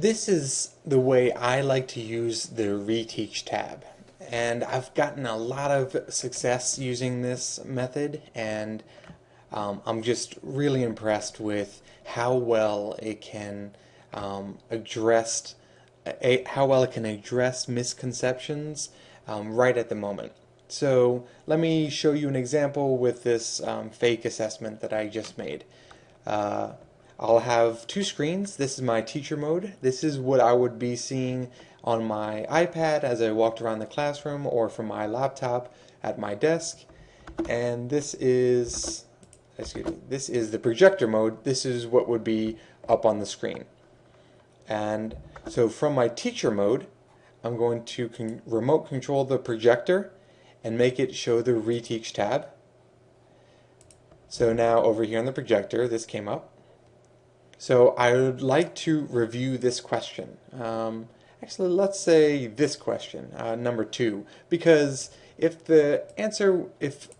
This is the way I like to use the Reteach tab. And I've gotten a lot of success using this method, and I'm just really impressed with how well it can address misconceptions right at the moment. So let me show you an example with this fake assessment that I just made. I'll have two screens. This is my teacher mode. This is what I would be seeing on my iPad as I walked around the classroom, or from my laptop at my desk. And this is the projector mode. This is what would be up on the screen. And so from my teacher mode, I'm going to remote control the projector and make it show the Reteach tab. So now over here on the projector, this came up. So I would like to review this question. Actually, let's say this question, number 2, because if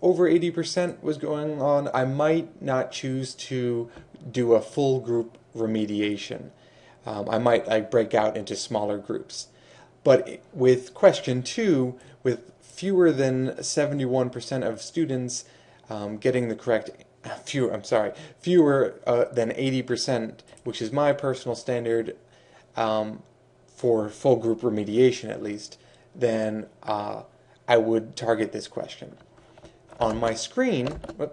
over 80% was going on, I might not choose to do a full group remediation. I might break out into smaller groups. But with question 2, with fewer than 71% of students getting the correct fewer than 80%, which is my personal standard for full group remediation at least, then I would target this question. On my screen, I'm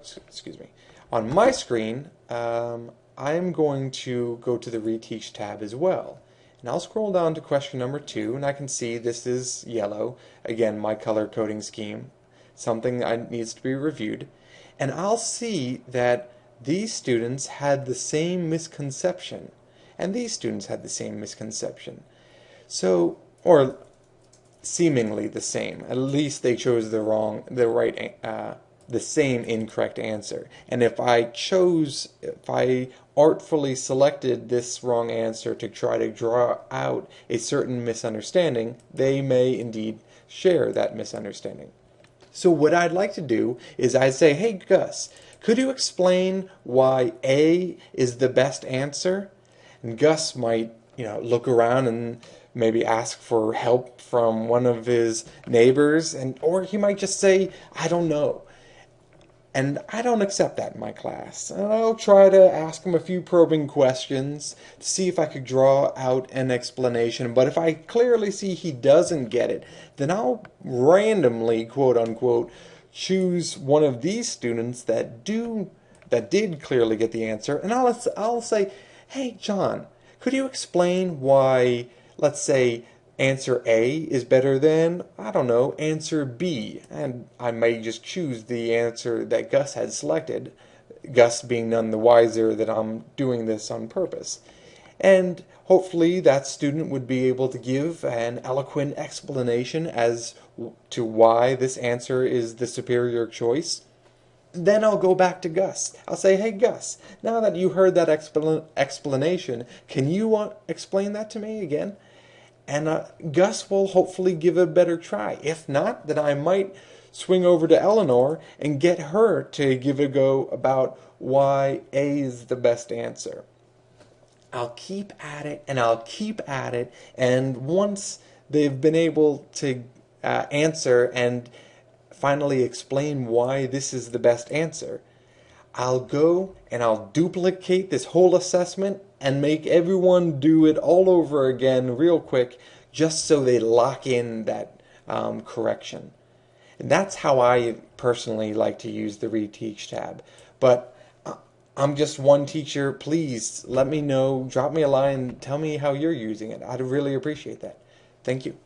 going to go to the Reteach tab as well. And I'll scroll down to question number 2, and I can see this is yellow. Again, my color coding scheme, something that needs to be reviewed. And I'll see that these students had the same misconception, and these students had the same misconception. So, or seemingly the same. At least they chose the same incorrect answer. And if I artfully selected this wrong answer to try to draw out a certain misunderstanding, they may indeed share that misunderstanding. So what I'd like to do is I'd say, hey Gus, could you explain why A is the best answer? And Gus might, look around and maybe ask for help from one of his neighbors, or he might just say, I don't know. And I don't accept that in my class. And I'll try to ask him a few probing questions to see if I could draw out an explanation. But if I clearly see he doesn't get it, then I'll randomly, quote unquote, choose one of these students that did clearly get the answer, and I'll say, hey John, could you explain why, let's say, answer A is better than, I don't know, answer B. And I may just choose the answer that Gus had selected, Gus being none the wiser that I'm doing this on purpose. And hopefully that student would be able to give an eloquent explanation as to why this answer is the superior choice. Then I'll go back to Gus. I'll say, hey Gus, now that you heard that explanation, can you explain that to me again? And Gus will hopefully give it a better try. If not, then I might swing over to Eleanor and get her to give a go about why A is the best answer. I'll keep at it and I'll keep at it, and once they've been able to answer and finally explain why this is the best answer, I'll go and I'll duplicate this whole assessment and make everyone do it all over again real quick, just so they lock in that correction. And that's how I personally like to use the Reteach tab. But I'm just one teacher. Please let me know, drop me a line, tell me how you're using it. I'd really appreciate that. Thank you.